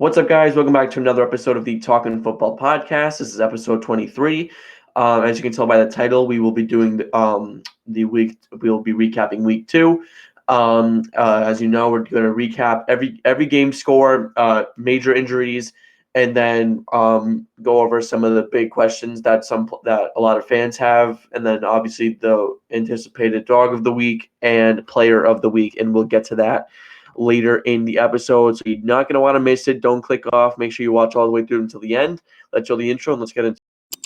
What's up, guys? Welcome back to another episode of the Talkin Football Podcast. This is episode 23. As you can tell by the title, we will be doing the week. We'll be recapping week 2. As you know, we're going to recap every game score, major injuries, and then go over some of the big questions that a lot of fans have, and then obviously the anticipated dog of the week and player of the week, and we'll get to that later in the episode. So you're not going to want to miss it. Don't click off. Make sure you watch all the way through until the end. Let's show the intro and let's get into it.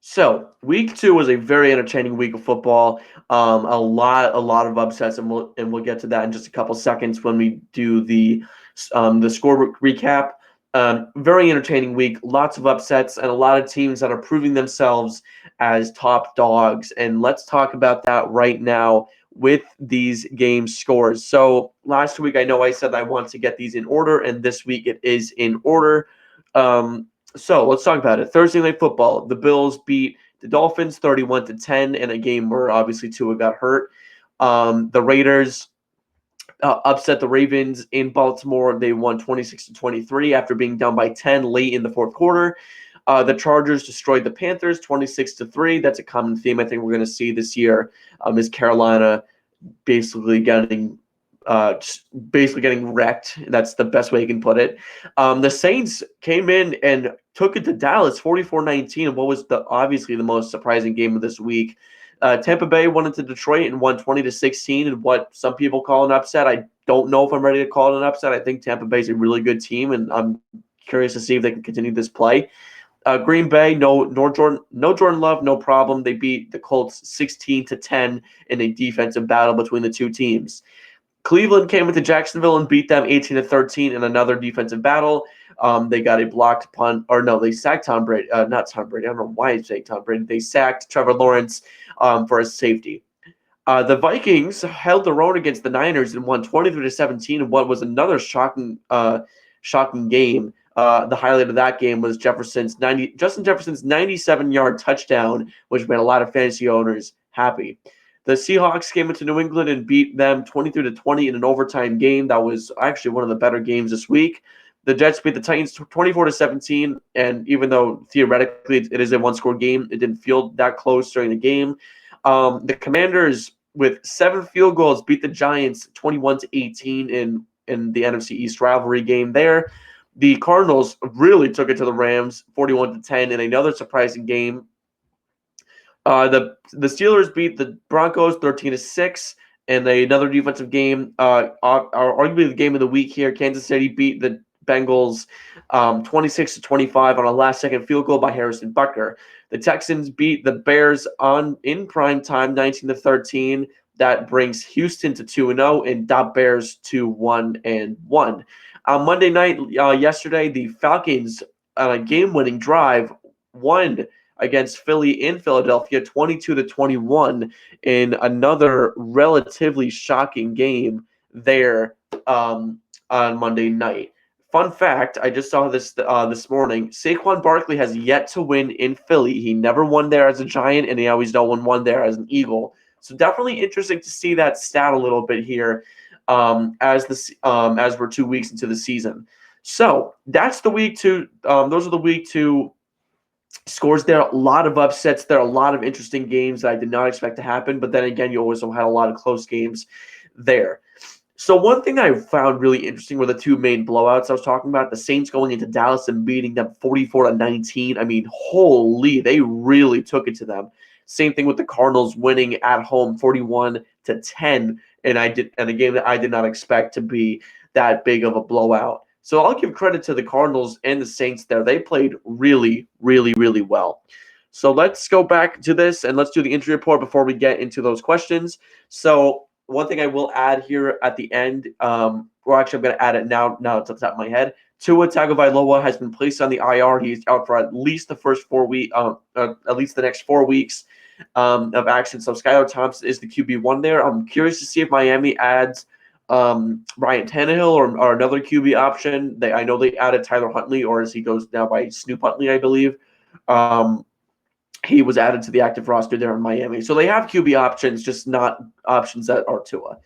So week 2 was a very entertaining week of football. A lot of upsets, and we'll get to that in just a couple seconds when we do the score recap. Very entertaining week, lots of upsets, and a lot of teams that are proving themselves as top dogs. And let's talk about that right now with these game scores. So last week, I know I said I want to get these in order, and this week it is in order. So let's talk about it. Thursday Night Football, the Bills beat the Dolphins 31-10 in a game where obviously Tua got hurt. The Raiders upset the Ravens in Baltimore. They won 26-23 after being down by 10 late in the fourth quarter. The Chargers destroyed the Panthers 26-3. That's a common theme I think we're going to see this year. Is Carolina basically getting wrecked. That's the best way you can put it. The Saints came in and took it to Dallas 44-19 in what was obviously the most surprising game of this week. Tampa Bay went into Detroit and won 20-16 in what some people call an upset. I don't know if I'm ready to call it an upset. I think Tampa Bay is a really good team, and I'm curious to see if they can continue this play. Green Bay, no Jordan Love, no problem. They beat the Colts 16-10 in a defensive battle between the two teams. Cleveland came into Jacksonville and beat them 18-13 in another defensive battle. They got a blocked punt, or no, they sacked Tom Brady. Not Tom Brady. I don't know why I say Tom Brady. They sacked Trevor Lawrence for his safety. The Vikings held their own against the Niners and won 23-17 in what was another shocking game. The highlight of that game was Justin Jefferson's 97-yard touchdown, which made a lot of fantasy owners happy. The Seahawks came into New England and beat them 23-20 in an overtime game. That was actually one of the better games this week. The Jets beat the Titans 24-17, and even though theoretically it is a one-score game, it didn't feel that close during the game. The Commanders, with 7 field goals, beat the Giants 21-18 in the NFC East rivalry game there. The Cardinals really took it to the Rams 41-10 in another surprising game. The Steelers beat the Broncos 13-6 in another defensive game. Arguably the game of the week here. Kansas City beat the Bengals 26-25 on a last-second field goal by Harrison Butker. The Texans beat the Bears in prime time 19-13. That brings Houston to 2-0 and the Bears to 1-1. On Monday night, yesterday, the Falcons on a game-winning drive won against Philly in Philadelphia, 22-21 in another relatively shocking game there on Monday night. Fun fact, I just saw this this morning. Saquon Barkley has yet to win in Philly. He never won there as a Giant, and he always won there as an Eagle. So definitely interesting to see that stat a little bit here as we're 2 weeks into the season. So that's the week 2. Those are the week 2 scores there. A lot of upsets there. A lot of interesting games that I did not expect to happen. But then again, you also had a lot of close games there. So one thing that I found really interesting were the 2 main blowouts I was talking about. The Saints going into Dallas and beating them 44-19. I mean, holy, they really took it to them. Same thing with the Cardinals winning at home 41-10 in a game that I did not expect to be that big of a blowout. So I'll give credit to the Cardinals and the Saints there. They played really, really, really well. So let's go back to this and let's do the injury report before we get into those questions. So one thing I will add here at the end, or actually I'm going to add it now it's at the top of my head. Tua Tagovailoa has been placed on the IR. He's out for at least the first 4 weeks, at least the next 4 weeks of action. So Skylar Thompson is the QB1 there. I'm curious to see if Miami adds Ryan Tannehill or another QB option. I know they added Tyler Huntley, or as he goes now by Snoop Huntley, I believe. he was added to the active roster there in Miami. So they have QB options, just not options that are Tua.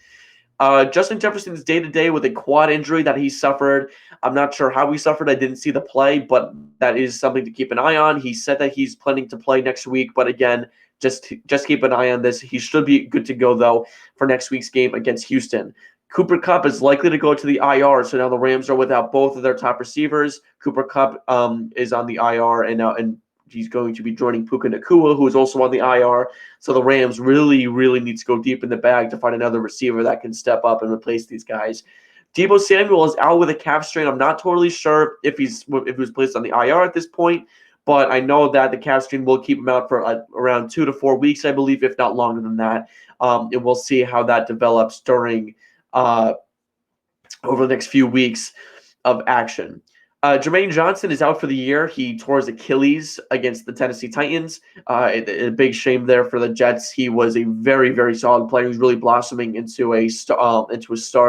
Justin Jefferson's day-to-day with a quad injury that he suffered. I'm not sure how he suffered. I didn't see the play, but that is something to keep an eye on. He said that he's planning to play next week, but again, just keep an eye on this. He should be good to go, though, for next week's game against Houston. Cooper Kupp is likely to go to the IR, so now the Rams are without both of their top receivers. Cooper Kupp is on the IR, and he's going to be joining Puka Nacua, who is also on the IR. So the Rams really, really need to go deep in the bag to find another receiver that can step up and replace these guys. Deebo Samuel is out with a calf strain. I'm not totally sure if he was placed on the IR at this point, but I know that the calf strain will keep him out for around 2 to 4 weeks, I believe, if not longer than that. And we'll see how that develops during over the next few weeks of action. Jermaine Johnson is out for the year. He tore his Achilles against the Tennessee Titans. A big shame there for the Jets. He was a very, very solid player. He was really blossoming into a star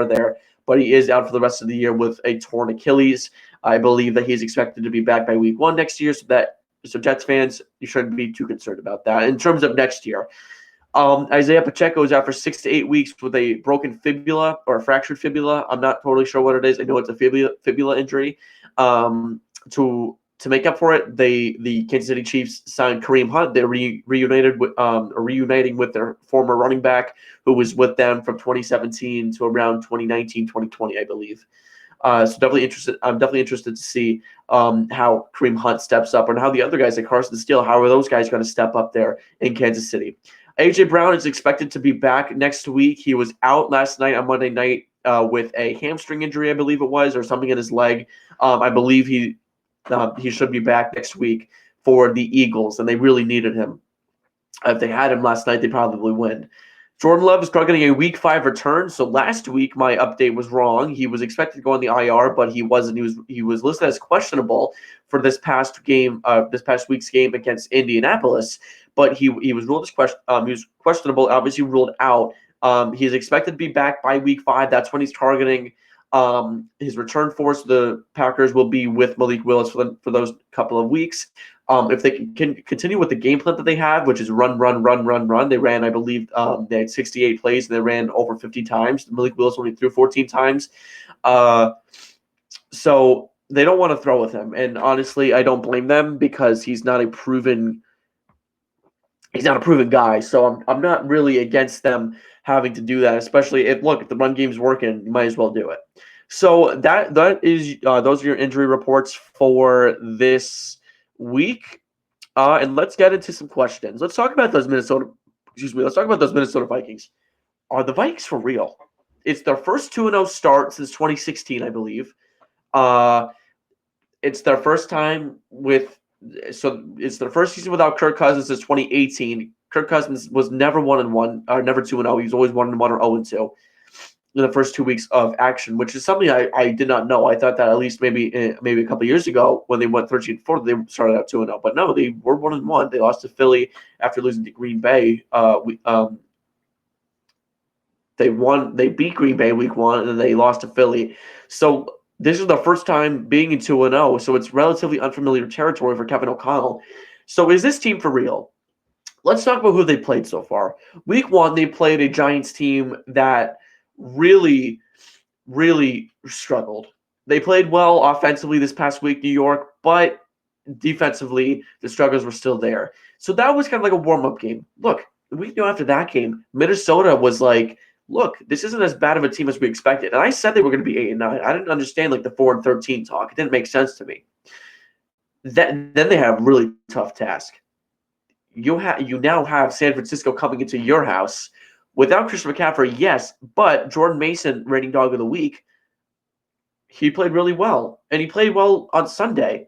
there, but he is out for the rest of the year with a torn Achilles. I believe that he's expected to be back by week 1 next year. So Jets fans, you shouldn't be too concerned about that. In terms of next year, Isaiah Pacheco is out for 6 to 8 weeks with a broken fibula or a fractured fibula. I'm not totally sure what it is. I know it's a fibula injury. To make up for it, the Kansas City Chiefs signed Kareem Hunt. They're reuniting with their former running back who was with them from 2017 to around 2019, 2020, I believe. So definitely interested. I'm definitely interested to see how Kareem Hunt steps up and how the other guys like Carson Steele, how are those guys going to step up there in Kansas City? A.J. Brown is expected to be back next week. He was out last night on Monday night with a hamstring injury, I believe it was, or something in his leg. I believe he should be back next week for the Eagles, and they really needed him. If they had him last night, they probably win. Jordan Love is targeting a week 5 return. So last week, my update was wrong. He was expected to go on the IR, but he wasn't. He was listed as questionable for this past week's game against Indianapolis. But he was ruled as he was questionable. Obviously ruled out. He's expected to be back by week 5. That's when he's targeting. His return for the Packers will be with Malik Willis for those couple of weeks. If they can continue with the game plan that they have, which is run. They ran, I believe, they had 68 plays and they ran over 50 times. Malik Willis only threw 14 times. So they don't want to throw with him. And honestly, I don't blame them because he's not a proven guy. So I'm not really against them having to do that, especially if the run game's working, you might as well do it. So that is those are your injury reports for this week. And let's get into some questions. Let's talk about those Minnesota Vikings. Are the Vikings for real? It's their first 2-0 start since 2016, I believe. It's their first time it's their first season without Kirk Cousins since 2018. Kirk Cousins was never 1-1, or never 2-0. He was always 1-1 or 0-2 in the first 2 weeks of action, which is something I did not know. I thought that at least maybe a couple of years ago when they went 13-4, they started out 2-0. But no, they were 1-1. They lost to Philly after losing to Green Bay. They beat Green Bay week 1, and then they lost to Philly. So this is the first time being in 2-0, so it's relatively unfamiliar territory for Kevin O'Connell. So is this team for real? Let's talk about who they played so far. Week 1, they played a Giants team that really, really struggled. They played well offensively this past week, New York, but defensively, the struggles were still there. So that was kind of like a warm-up game. Look, the week after that game, Minnesota was like, look, this isn't as bad of a team as we expected. And I said they were going to be 8-9. I didn't understand the 4-13 talk. It didn't make sense to me. Then they have a really tough task. You now have San Francisco coming into your house without Christian McCaffrey, yes, but Jordan Mason, reigning dog of the week, he played really well, and he played well on Sunday.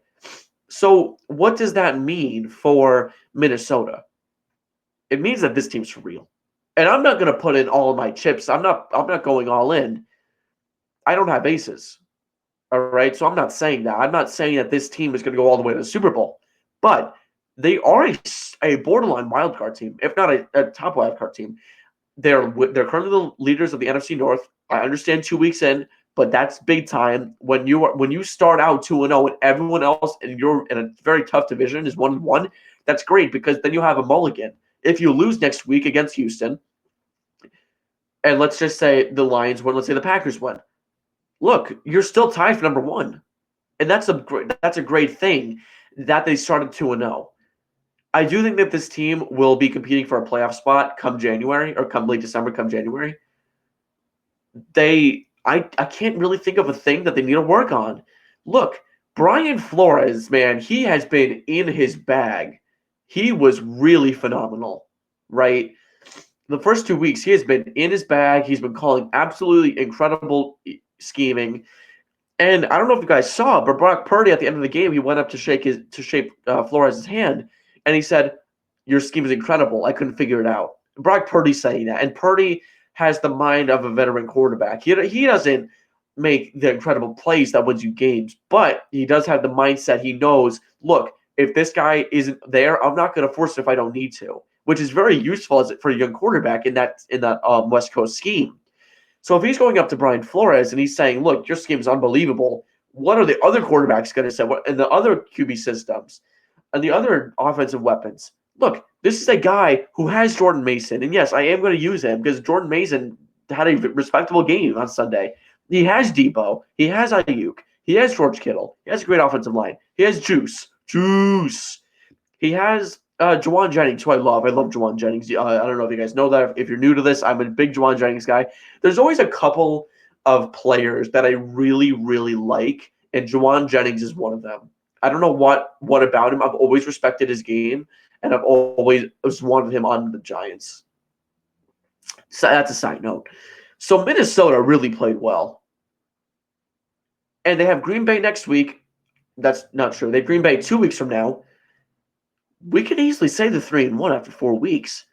So what does that mean for Minnesota? It means that this team's for real. And I'm not going to put in all of my chips. I'm not going all in. I don't have aces. All right, so I'm not saying that. I'm not saying that this team is going to go all the way to the Super Bowl. But they are a borderline wildcard team, if not a top wildcard team. They're currently the leaders of the NFC North. I understand 2 weeks in, but that's big time. When you start out 2-0 and everyone else and you're in a very tough division is 1-1, That's great because then you have a mulligan. If you lose next week against Houston, and let's just say the Lions win, let's say the Packers win. Look, you're still tied for number one, and that's a great thing that they started 2-0. I do think that this team will be competing for a playoff spot come January or come late December, come January. I can't really think of a thing that they need to work on. Look, Brian Flores, man, he has been in his bag. He was really phenomenal, right? The first 2 weeks, he has been in his bag. He's been calling absolutely incredible scheming. And I don't know if you guys saw, but Brock Purdy at the end of the game, he went up to shake Flores' hand, and he said, "Your scheme is incredible. I couldn't figure it out." Brock Purdy saying that, and Purdy has the mind of a veteran quarterback. He doesn't make the incredible plays that wins you games, but he does have the mindset. He knows, look, if this guy isn't there, I'm not going to force it if I don't need to, which is very useful for a young quarterback in that West Coast scheme. So if he's going up to Brian Flores and he's saying, look, your scheme is unbelievable, what are the other quarterbacks going to say? What and the other QB systems and the other offensive weapons? Look, this is a guy who has Jordan Mason. And yes, I am going to use him because Jordan Mason had a respectable game on Sunday. He has Debo. He has Ayuk. He has George Kittle. He has a great offensive line. He has Juice. He has Juwan Jennings, who I love. I love Juwan Jennings. I don't know if you guys know that. If you're new to this, I'm a big Juwan Jennings guy. There's always a couple of players that I really, really like, and Juwan Jennings is one of them. I don't know what about him. I've always respected his game, and I've always wanted him on the Giants. So that's a side note. So Minnesota really played well. And they have Green Bay next week. That's not true. They have Green Bay 2 weeks from now. We can easily say the 3-1 after 4 weeks.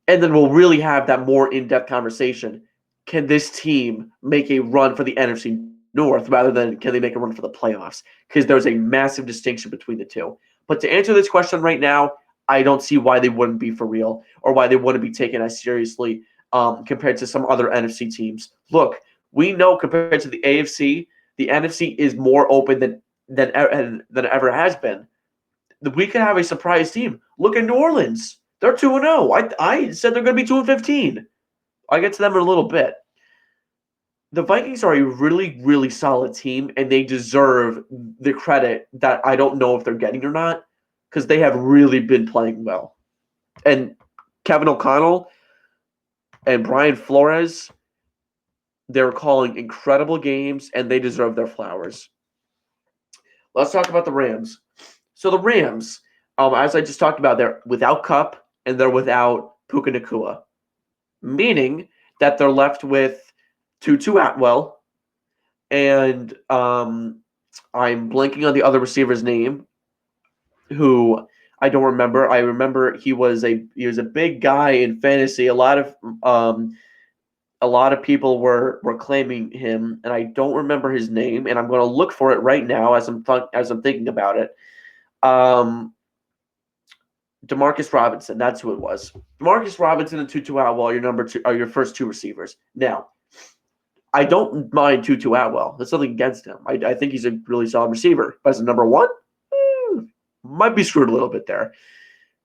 And then we'll really have that more in-depth conversation. Can this team make a run for the NFC North rather than can they make a run for the playoffs? Because there's a massive distinction between the two. But to answer this question right now, I don't see why they wouldn't be for real or why they wouldn't be taken as seriously compared to some other NFC teams. Look, we know compared to the AFC, the NFC is more open than ever has been. We could have a surprise team. Look at New Orleans. They're 2-0. I said they're going to be 2-15. I'll get to them in a little bit. The Vikings are a really, really solid team, and they deserve the credit that I don't know if they're getting or not because they have really been playing well. And Kevin O'Connell and Brian Flores, they're calling incredible games, and they deserve their flowers. Let's talk about the Rams. So the Rams, as I just talked about, they're without Kupp and they're without Puka Nacua, meaning that they're left with Tutu Atwell, and I'm blanking on the other receiver's name, who I don't remember. I remember he was a big guy in fantasy. A lot of people were claiming him, and I don't remember his name, and I'm going to look for it right now as I'm thinking about it. Demarcus Robinson, that's who it was. Demarcus Robinson and Tutu Atwell are your first two receivers. Now, I don't mind Tutu Atwell. There's nothing against him. I think he's a really solid receiver. But as a number one, might be screwed a little bit there.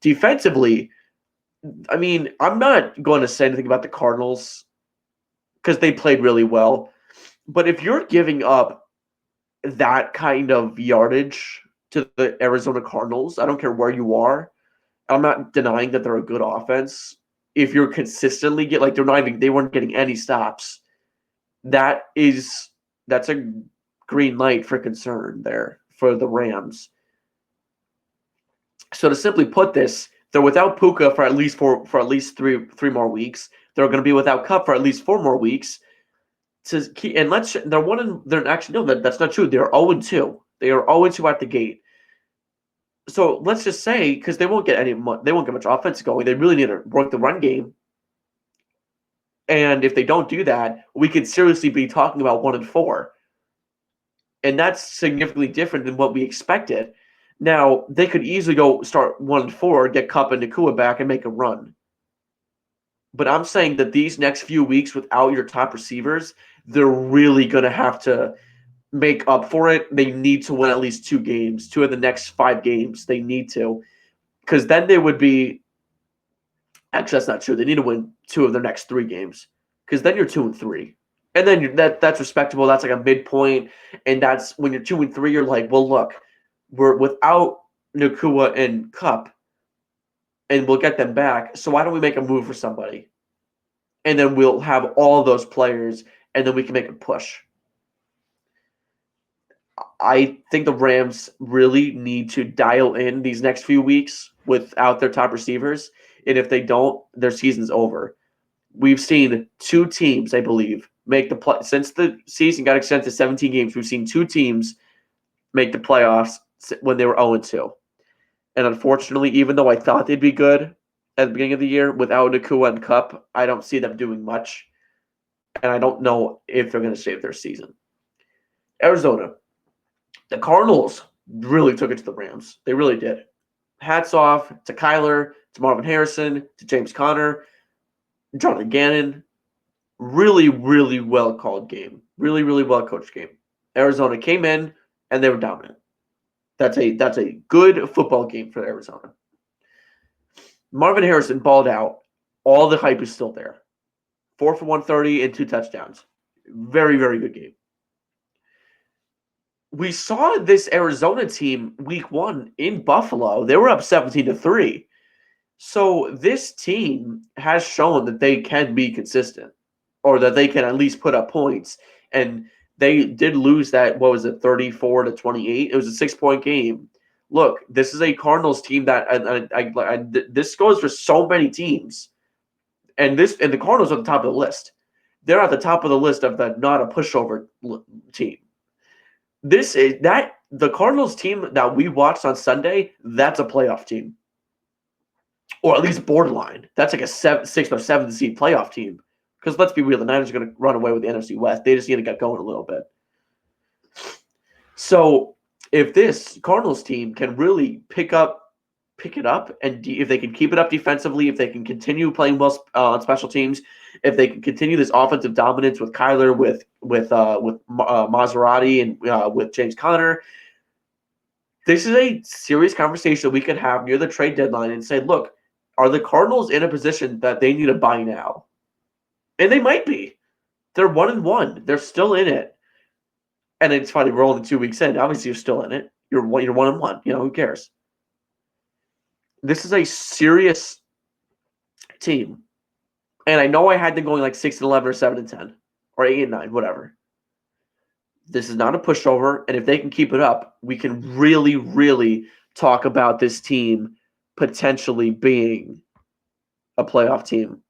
Defensively, I mean, I'm not going to say anything about the Cardinals because they played really well. But if you're giving up that kind of yardage to the Arizona Cardinals, I don't care where you are. I'm not denying that they're a good offense. If you're consistently they weren't getting any stops. That's a green light for concern there for the Rams. So to simply put this, they're without Puka for at least three more weeks. They're going to be without Kupp for at least 4 more weeks. That's not true. They're 0-2. They are 0-2 at the gate. So let's just say, because they won't get much offense going. They really need to work the run game. And if they don't do that, we could seriously be talking about 1-4. And that's significantly different than what we expected. Now, they could easily go start 1-4, get Kupp and Nacua back, and make a run. But I'm saying that these next few weeks without your top receivers, they're really going to have to make up for it. They need to win at least 2 games. 2 of the next 5 games, they need to. because then they would be. Actually, that's not true. They need to win 2 of their next 3 games, because then you're 2-3, and then that's respectable. That's like a midpoint, and that's when you're 2-3. You're like, well, look, we're without Nakua and Cup, and we'll get them back. So why don't we make a move for somebody, and then we'll have all of those players, and then we can make a push. I think the Rams really need to dial in these next few weeks without their top receivers. And if they don't, their season's over. We've seen 2 teams, I believe, make the play since the season got extended to 17 games. We've seen 2 teams make the playoffs when they were 0-2. And unfortunately, even though I thought they'd be good at the beginning of the year, without Nakua and Cup, I don't see them doing much. And I don't know if they're going to save their season. Arizona. The Cardinals really took it to the Rams. They really did. Hats off to Kyler, to Marvin Harrison, to James Conner, Jonathan Gannon. Really, really well called game. Really, really well coached game. Arizona came in and they were dominant. That's a good football game for Arizona. Marvin Harrison balled out. All the hype is still there. 4 for 130 and 2 touchdowns. Very, very good game. We saw this Arizona team week 1 in Buffalo. They were up 17-3. So this team has shown that they can be consistent, or that they can at least put up points. And they did lose that, 34-28? It was a 6-point game. Look, this is a Cardinals team that this goes for so many teams. And the Cardinals are at the top of the list. They're at the top of the list of the not a pushover team. The Cardinals team that we watched on Sunday, that's a playoff team. Or at least borderline. That's like a 6th or 7th seed playoff team. Because let's be real, the Niners are going to run away with the NFC West. They just need to get going a little bit. So if this Cardinals team can really pick it up, and if they can keep it up defensively, if they can continue playing well on special teams, if they can continue this offensive dominance with Kyler, with Maserati, and with James Conner, this is a serious conversation that we could have near the trade deadline and say, look, are the Cardinals in a position that they need to buy now? And they might be. They're 1-1. They're still in it. And it's funny, we're only 2 weeks in. Obviously, you're still in it. You're 1-1. Who cares? This is a serious team. And I know I had them going like 6-11 or 7-10 or 8-9, whatever. This is not a pushover. And if they can keep it up, we can really, really talk about this team potentially being a playoff team.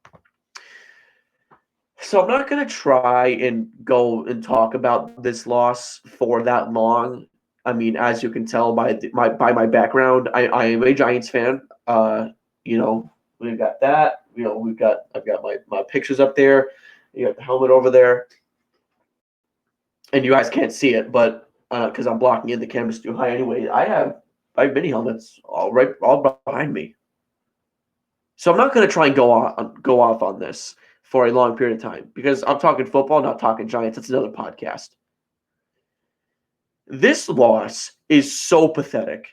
So I'm not going to try and go and talk about this loss for that long. I mean, as you can tell by my background, I am a Giants fan. We've got that. I've got my pictures up there. You got the helmet over there, and you guys can't see it, but because I'm blocking in, the camera's too high anyway. I have mini helmets all behind me. So I'm not going to try and go off on this for a long period of time, because I'm talking football, not talking Giants. That's another podcast. This loss is so pathetic.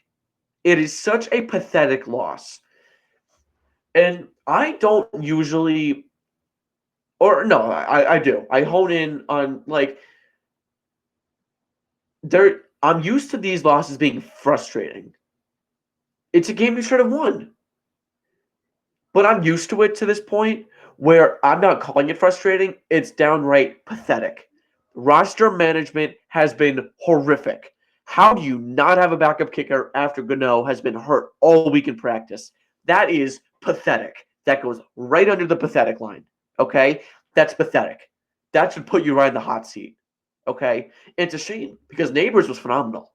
It is such a pathetic loss. And I don't usually, or no, I do. I hone in on I'm used to these losses being frustrating. It's a game you should have won. But I'm used to it to this point where I'm not calling it frustrating. It's downright pathetic. Roster management has been horrific. How do you not have a backup kicker after Gano has been hurt all week in practice? That is pathetic. That goes right under the pathetic line. Okay? That's pathetic. That should put you right in the hot seat. Okay? It's a shame because Neighbors was phenomenal.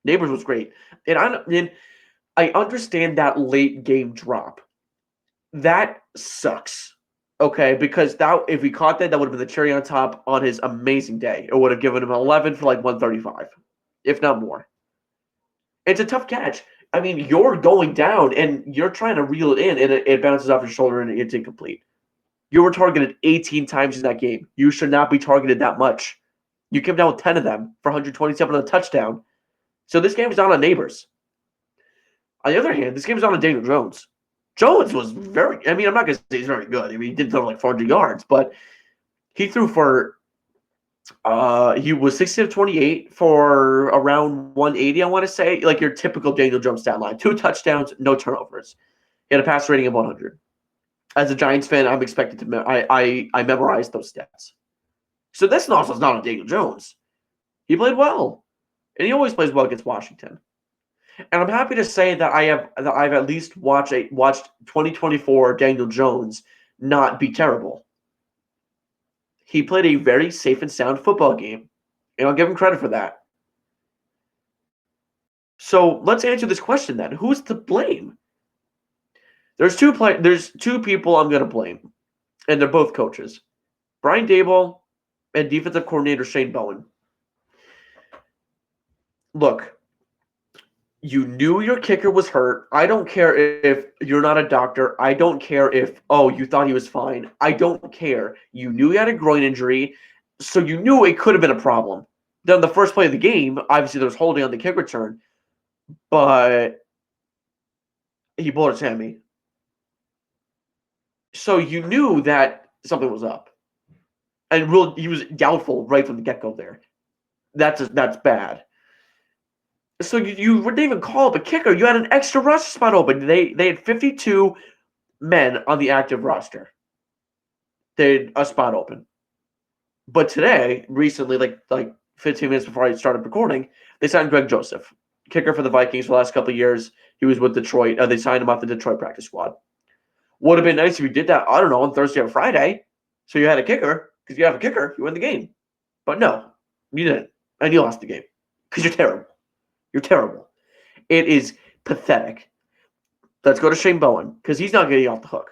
Neighbors was great. And I understand that late game drop. That sucks. Okay, because if we caught that would have been the cherry on top on his amazing day. It would have given him 11 for like 135, if not more. It's a tough catch. I mean, you're going down and you're trying to reel it in, and it bounces off your shoulder and it's incomplete. You were targeted 18 times in that game. You should not be targeted that much. You came down with 10 of them for 127 on a touchdown. So this game is not on Neighbors. On the other hand, this game is on a Daniel Jones. Jones was very. I mean, I'm not going to say he's very good. I mean, he did throw like 400 yards, but he threw for. He was 16 of 28 for around 180. I want to say, like your typical Daniel Jones stat line: 2 touchdowns, no turnovers. He had a pass rating of 100. As a Giants fan, I'm expected to. I memorized those stats. So this also is not on Daniel Jones. He played well, and he always plays well against Washington. And I'm happy to say that I've at least watched 2024 Daniel Jones not be terrible. He played a very safe and sound football game, and I'll give him credit for that. So let's answer this question then: who's to blame? There's two people I'm going to blame, and they're both coaches: Brian Daboll and defensive coordinator Shane Bowen. Look, you knew your kicker was hurt. I don't care if you're not a doctor. I don't care if, you thought he was fine. I don't care. You knew he had a groin injury, so you knew it could have been a problem. Then the first play of the game, obviously there was holding on the kick return, but he pulled his hammy. So you knew that something was up. And he was doubtful right from the get-go there. That's bad. So you wouldn't even call up a kicker. You had an extra roster spot open. They had 52 men on the active roster. They had a spot open. But today, recently, like 15 minutes before I started recording, they signed Greg Joseph, kicker for the Vikings for the last couple of years. He was with Detroit. They signed him off the Detroit practice squad. Would have been nice if you did that, I don't know, on Thursday or Friday. So you had a kicker. Because you have a kicker, you win the game. But no, you didn't. And you lost the game. Because you're terrible. You're terrible. It is pathetic. Let's go to Shane Bowen, because he's not getting off the hook.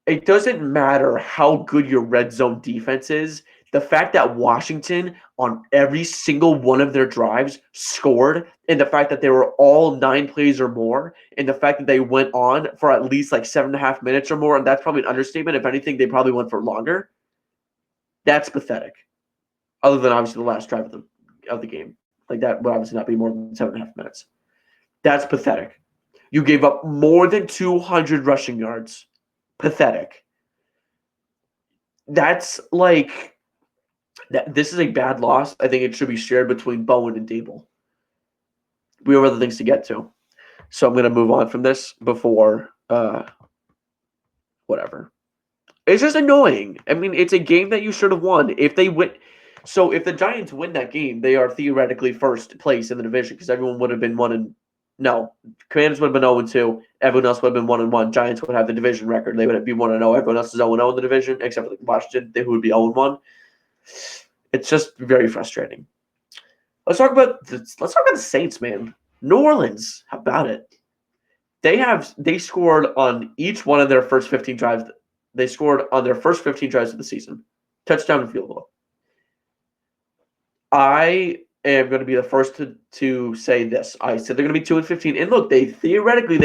It doesn't matter how good your red zone defense is. The fact that Washington, on every single one of their drives, scored, and the fact that they were all 9 plays or more, and the fact that they went on for at least like 7.5 minutes or more, and that's probably an understatement. If anything, they probably went for longer. That's pathetic. Other than obviously the last drive of the game. Like that would obviously not be more than 7.5 minutes. That's pathetic. You gave up more than 200 rushing yards. Pathetic. That's like this is a bad loss. I think it should be shared between Bowen and Daboll. We have other things to get to. So I'm going to move on from this before whatever. It's just annoying. I mean, it's a game that you should have won. If they win, so if the Giants win that game, they are theoretically first place in the division because everyone would have been 1-0. No, Commanders would have been 0-2. Everyone else would have been 1-1. Giants would have the division record. They would be 1-0. Everyone else is 0-0 in the division, except for Washington, who would be 0-1. It's just very frustrating. Let's talk about the Saints, man. New Orleans, how about it? They scored on each one of their first 15 drives. They scored on their first 15 drives of the season. Touchdown and field goal. I am going to be the first to say this. I said they're going to be 2-15. And look, they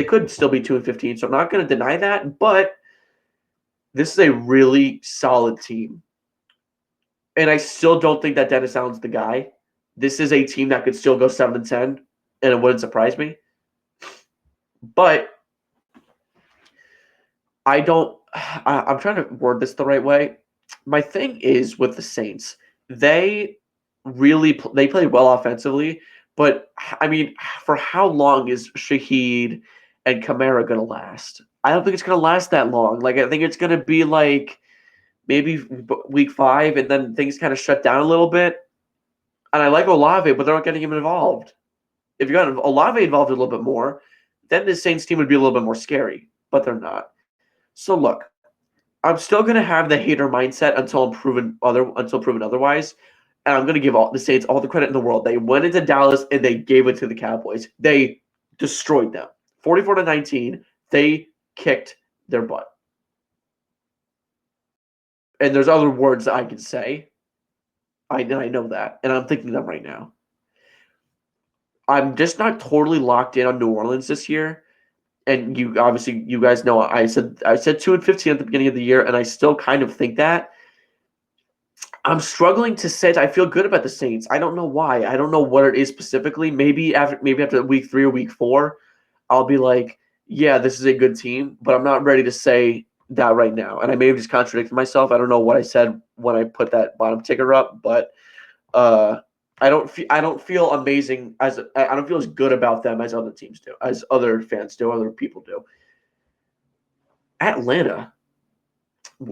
could still be 2-15, so I'm not going to deny that, but this is a really solid team. And I still don't think that Dennis Allen's the guy. This is a team that could still go 7-10, and it wouldn't surprise me. But I'm trying to word this the right way. My thing is with the Saints, they play well offensively, but I mean, for how long is Shaheed and Kamara going to last? I don't think it's going to last that long. Like, I think it's going to be like maybe week 5, and then things kind of shut down a little bit. And I like Olave, but they're not getting him involved. If you got Olave involved a little bit more, then the Saints team would be a little bit more scary, but they're not. So look, I'm still going to have the hater mindset until proven otherwise. And I'm going to give the Saints all the credit in the world. They went into Dallas and they gave it to the Cowboys. They destroyed them. 44-19. They kicked their butt. And there's other words that I can say. I know that. And I'm thinking them right now. I'm just not totally locked in on New Orleans this year. And you guys know I said 2-15 at the beginning of the year, and I still kind of think that. I'm struggling to say I feel good about the Saints. I don't know why. I don't know what it is specifically. Maybe after week 3 or week 4, I'll be like, yeah, this is a good team, but I'm not ready to say that right now. And I may have just contradicted myself. I don't know what I said when I put that bottom ticker up, but uh, I don't feel amazing I don't feel as good about them as other teams do, as other fans do, other people do. Atlanta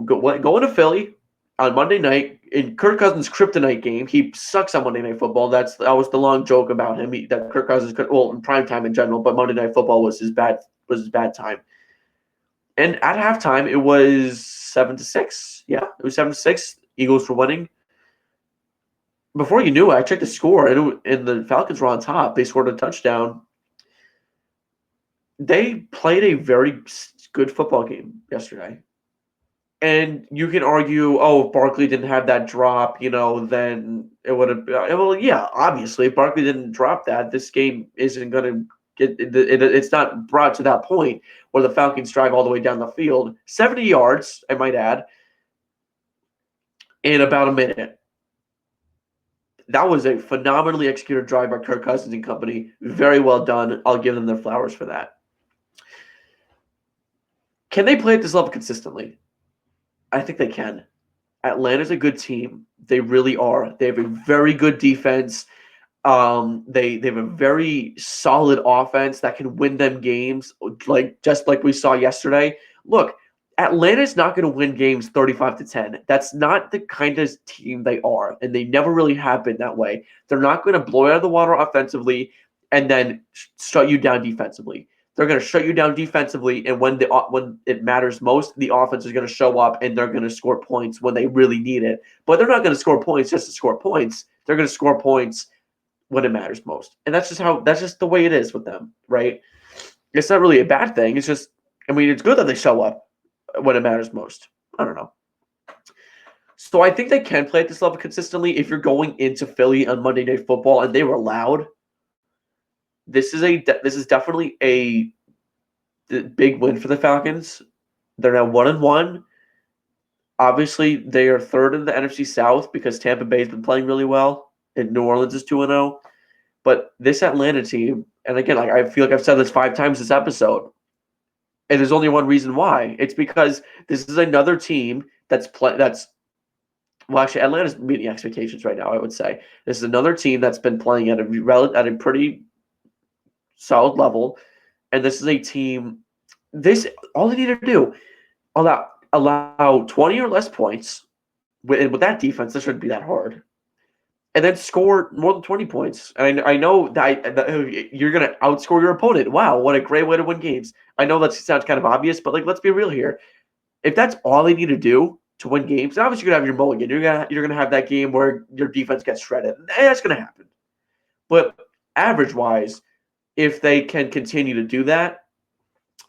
going to Philly on Monday night in Kirk Cousins' kryptonite game. He sucks on Monday Night Football. That was the long joke about him. That Kirk Cousins could, well, in prime time in general, but Monday Night Football was his bad time. And at halftime, it was 7-6. Yeah, it was 7-6. Eagles were winning. Before you knew it, I checked the score, and the Falcons were on top. They scored a touchdown. They played a very good football game yesterday. And you can argue, oh, if Barkley didn't have that drop, then it would have. Well, yeah, obviously, if Barkley didn't drop that, this game isn't going to get. It's not brought to that point where the Falcons drive all the way down the field, 70 yards, I might add, in about a minute. That was a phenomenally executed drive by Kirk Cousins and company. Very well done. I'll give them their flowers for that. Can they play at this level consistently? I think they can. Atlanta's a good team. They really are. They have a very good defense. They have a very solid offense that can win them games, just like we saw yesterday. Look, Atlanta's not going to win games 35-10. That's not the kind of team they are, and they never really have been that way. They're not going to blow out of the water offensively and then shut you down defensively. They're going to shut you down defensively, and when it matters most, the offense is going to show up and they're going to score points when they really need it. But they're not going to score points just to score points. They're going to score points when it matters most, and that's just the way it is with them, right? It's not really a bad thing. It's just, it's good that they show up when it matters most. I don't know. So I think they can play at this level consistently. If you're going into Philly on Monday Night Football and they were loud, this is definitely a big win for the Falcons. They're now 1-1. Obviously, they are third in the NFC South because Tampa Bay has been playing really well, and New Orleans is 2-0. But this Atlanta team, and again, I feel like I've said this 5 times this episode, and there's only one reason why. It's because this is another team well, actually, Atlanta's meeting expectations right now, I would say. This is another team that's been playing at a pretty solid level, and this is a team. All they need to do, allow 20 or less points, with that defense, this shouldn't be that hard, and then score more than 20 points. And I know that you're going to outscore your opponent. Wow, what a great way to win games. I know that sounds kind of obvious, but let's be real here. If that's all they need to do to win games, obviously you're going to have your mulligan. You're gonna have that game where your defense gets shredded. That's going to happen. But average-wise, if they can continue to do that,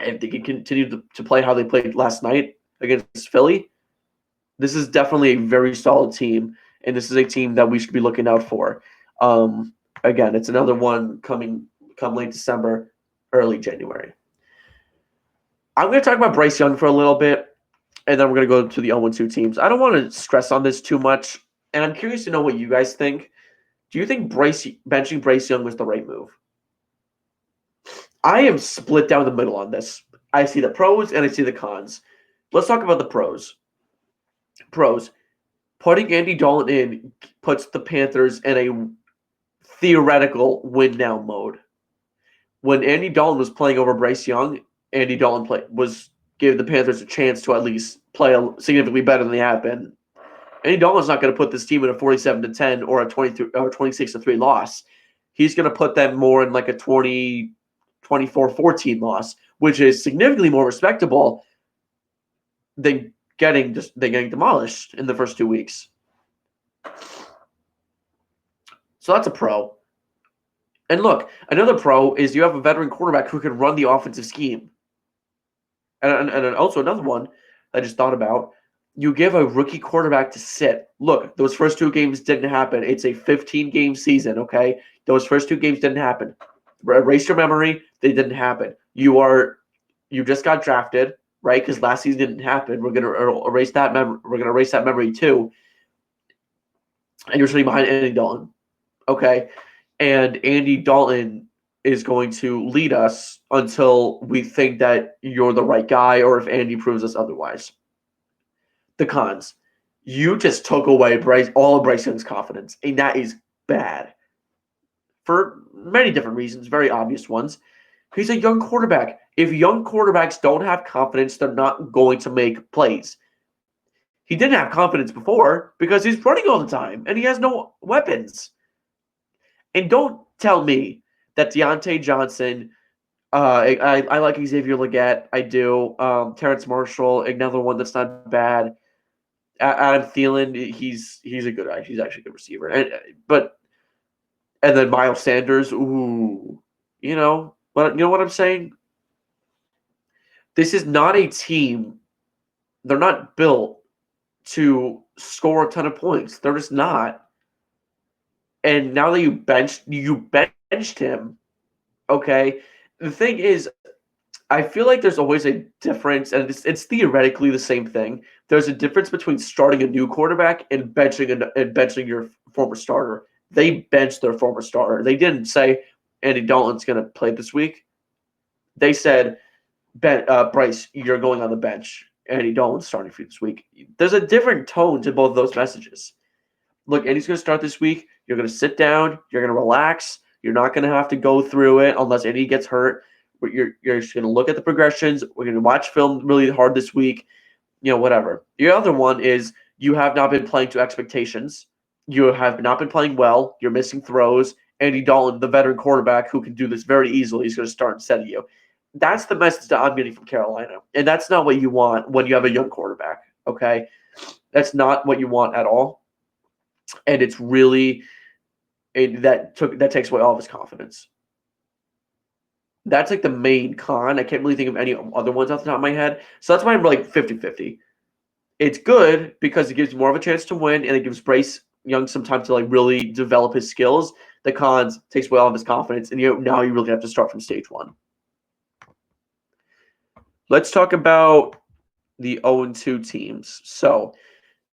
if they can continue to play how they played last night against Philly, this is definitely a very solid team, and this is a team that we should be looking out for. Again, it's another one come late December, early January. I'm going to talk about Bryce Young for a little bit, and then we're going to go to the 0-2 teams. I don't want to stress on this too much, and I'm curious to know what you guys think. Do you think benching Bryce Young was the right move? I am split down the middle on this. I see the pros and I see the cons. Let's talk about the pros. Putting Andy Dalton in puts the Panthers in a theoretical win now mode. When Andy Dalton was playing over Bryce Young, Andy Dalton gave the Panthers a chance to at least play significantly better than they have been. Andy Dalton's not going to put this team in a 47-10 or a 26-3 loss. He's going to put them more in like a 24-14 loss, which is significantly more respectable than getting demolished in the first 2 weeks. So that's a pro. And look, another pro is you have a veteran quarterback who can run the offensive scheme. And also another one I just thought about, you give a rookie quarterback to sit. Look, those first 2 games didn't happen. It's a 15-game season, okay? Those first 2 games didn't happen. Erase your memory. They didn't happen. You just got drafted, right? Because last season didn't happen. We're gonna erase that memory. We're gonna erase that memory too. and you're sitting behind Andy Dalton. Okay. And Andy Dalton is going to lead us until we think that you're the right guy or if Andy proves us otherwise. The cons. You just took away all of Bryce Young's confidence, and that is bad for many different reasons, very obvious ones. He's a young quarterback. If young quarterbacks don't have confidence, they're not going to make plays. He didn't have confidence before because he's running all the time and he has no weapons. And don't tell me that Deontay Johnson, I like Xavier Legette, I do. Terrence Marshall, another one that's not bad. Adam Thielen, he's a good guy. He's actually a good receiver. And then Miles Sanders, ooh, you know what I'm saying? This is not a team. They're not built to score a ton of points. They're just not. And now that you benched him, okay. The thing is, I feel like there's always a difference, and it's theoretically the same thing. There's a difference between starting a new quarterback and benching your former starter. They benched their former starter. They didn't say Andy Dalton's going to play this week. They said, Bryce, you're going on the bench. Andy Dalton's starting for you this week. There's a different tone to both of those messages. Look, Andy's going to start this week. You're going to sit down. You're going to relax. You're not going to have to go through it unless Andy gets hurt. You're just going to look at the progressions. We're going to watch film really hard this week. Whatever. The other one is you have not been playing to expectations. You have not been playing well. You're missing throws. Andy Dalton, the veteran quarterback who can do this very easily, is going to start instead of you. That's the message that I'm getting from Carolina. And that's not what you want when you have a young quarterback, okay? That's not what you want at all. And it's really that takes away all of his confidence. That's like the main con. I can't really think of any other ones off the top of my head. So that's why I'm like 50-50. It's good because it gives you more of a chance to win, and it gives Bryce Young some time to like really develop his skills. The cons takes away all of his confidence, and now you really have to start from stage one. Let's talk about the 0-2 teams. So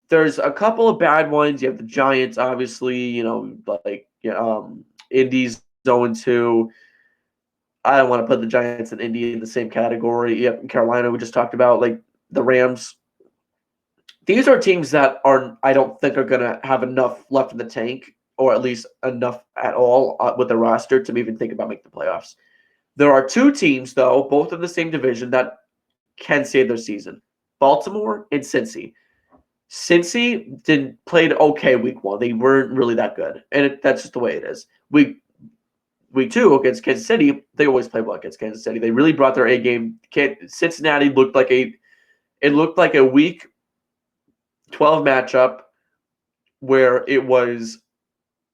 there's a couple of bad ones. You have the Giants, obviously, Indy's 0-2. I don't want to put the Giants and Indy in the same category. Yep, Carolina, we just talked about, like the Rams. These are teams that I don't think are going to have enough left in the tank, or at least enough at all with the roster to even think about making the playoffs. There are two teams, though, both in the same division, that can save their season: Baltimore and Cincy. Cincy played okay week one. They weren't really that good, and that's just the way it is. Week two against Kansas City, they always play well against Kansas City. They really brought their A game. Cincinnati looked like a week 12 matchup where it was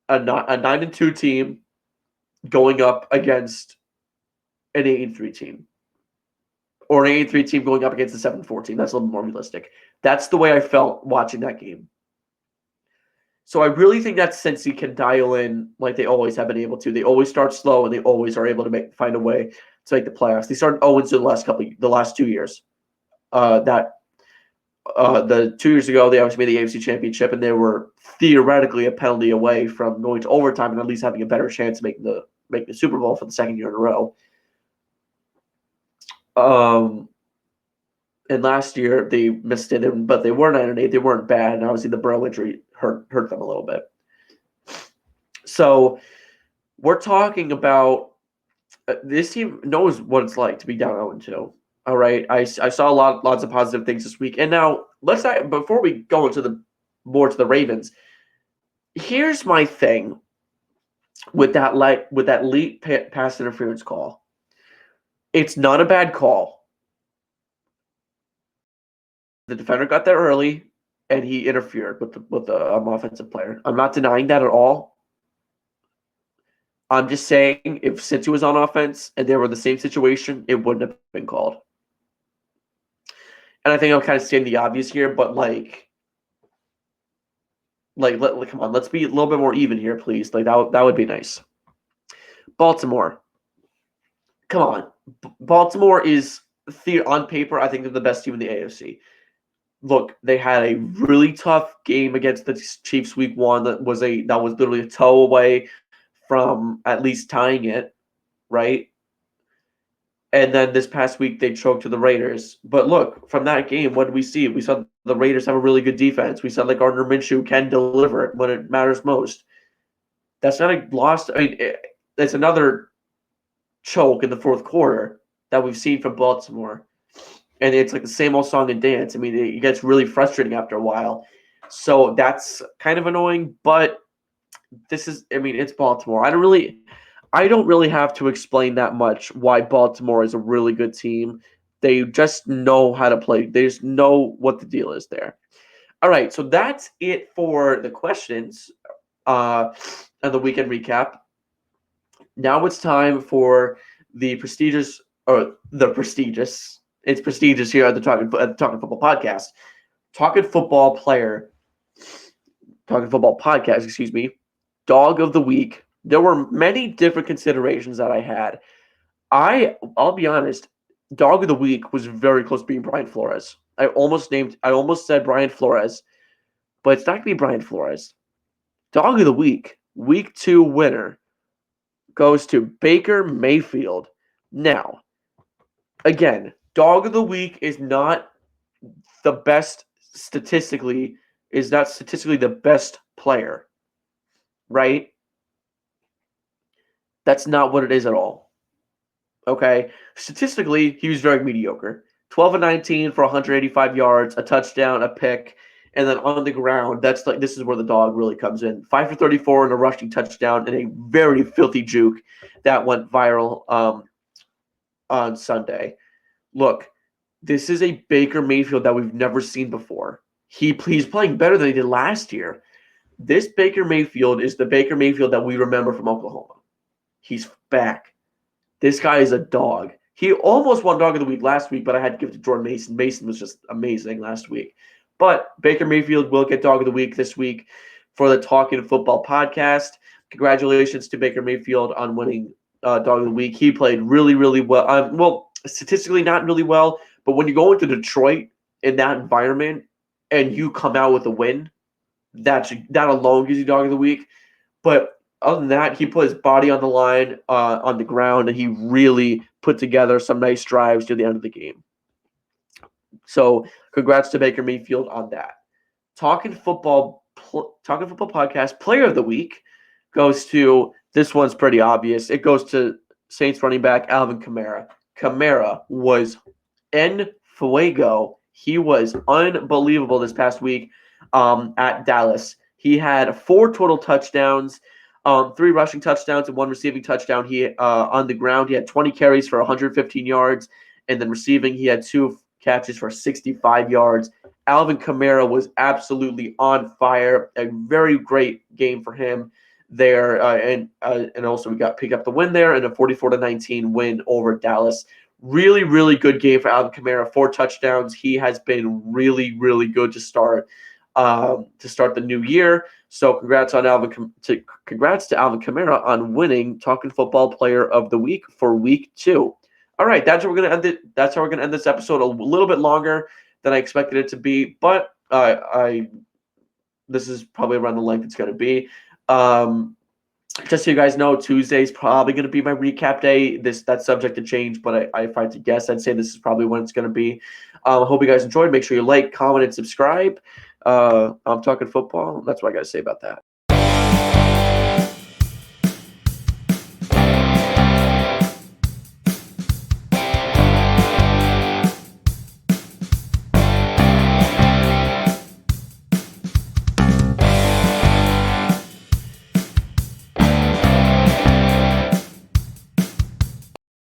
a 9-2 team going up against an 8-3 team, or an 8-3 team going up against a 7-4 team. That's a little more realistic. That's the way I felt watching that game. So I really think that Cincy can dial in like they always have been able to. They always start slow, and they always are able to find a way to make the playoffs. They started 0-2 the last 2 years. The 2 years ago, they obviously made the AFC Championship, and they were theoretically a penalty away from going to overtime and at least having a better chance of making the Super Bowl for the second year in a row. And last year they missed it, but they were 9-8. They weren't bad, and obviously the Burrow injury hurt them a little bit. So we're talking about this team knows what it's like to be down 0-2. All right, I saw lots of positive things this week, and now before we go into more to the Ravens, here's my thing with that late pass interference call. It's not a bad call. The defender got there early, and he interfered with the offensive player. I'm not denying that at all. I'm just saying, if Cincy was on offense and they were in the same situation, it wouldn't have been called. And I think I'm kind of stating the obvious here, but come on, let's be a little bit more even here, please. Like that would be nice. Baltimore, come on. Baltimore is on paper, I think they're the best team in the AFC. look, they had a really tough game against the Chiefs week one that was literally a toe away from at least tying it, right? And then this past week they choked to the Raiders. But look, from that game, what did we see? We saw the Raiders have a really good defense. We saw that Gardner Minshew can deliver when it matters most. That's not a loss. I mean, it's another choke in the fourth quarter that we've seen from Baltimore. And it's like the same old song and dance. I mean, it gets really frustrating after a while. So that's kind of annoying, but it's Baltimore. I don't really have to explain that much why Baltimore is a really good team. They just know how to play. They just know what the deal is there. All right, so that's it for the questions and the weekend recap. Now it's time for the prestigious, or the prestigious. It's prestigious here at the Talking Football Podcast. Talking Football Podcast. Excuse me. Dog of the week. There were many different considerations that I had. I'll be honest. Dog of the week was very close to being Brian Flores. I almost said Brian Flores, but it's not going to be Brian Flores. Dog of the week, week 2 winner, goes to Baker Mayfield. Now, again, dog of the week is not statistically the best player, right? That's not what it is at all. Okay? Statistically, he was very mediocre. 12 and 19 for 185 yards, a touchdown, a pick, and then on the ground, this is where the dog really comes in. 5 for 34 and a rushing touchdown and a very filthy juke that went viral on Sunday. Look, this is a Baker Mayfield that we've never seen before. He's playing better than he did last year. This Baker Mayfield is the Baker Mayfield that we remember from Oklahoma. He's back. This guy is a dog. He almost won Dog of the Week last week, but I had to give it to Jordan Mason. Mason was just amazing last week. But Baker Mayfield will get Dog of the Week this week for the Talkin Football Podcast. Congratulations to Baker Mayfield on winning Dog of the Week. He played really, really well. Statistically not really well, but when you go into Detroit in that environment and you come out with a win, that alone gives you Dog of the Week. But other than that, he put his body on the line on the ground, and he really put together some nice drives to the end of the game. So congrats to Baker Mayfield on that. Talking Football Podcast Player of the Week goes to, this one's pretty obvious. It goes to Saints running back Alvin Kamara. Kamara was en fuego. He was unbelievable this past week at Dallas. He had 4 total touchdowns, 3 rushing touchdowns and 1 receiving touchdown. He on the ground, he had 20 carries for 115 yards, and then receiving, he had 2 catches for 65 yards. Alvin Kamara was absolutely on fire. A very great game for him there, and also we picked up the win there and a 44-19 win over Dallas. Really, really good game for Alvin Kamara. 4 touchdowns. He has been really, really good to start the new year. So congrats to Alvin Kamara on winning Talking Football Player of the Week for week 2. All right, that's how we're gonna end it. That's how we're gonna end this episode. A little bit longer than I expected it to be, but this is probably around the length it's gonna be. Just so you guys know, Tuesday's probably going to be my recap day. That's subject to change, but if I had to guess, I'd say this is probably when it's going to be. I hope you guys enjoyed. Make sure you like, comment, and subscribe. I'm Talking Football. That's what I got to say about that.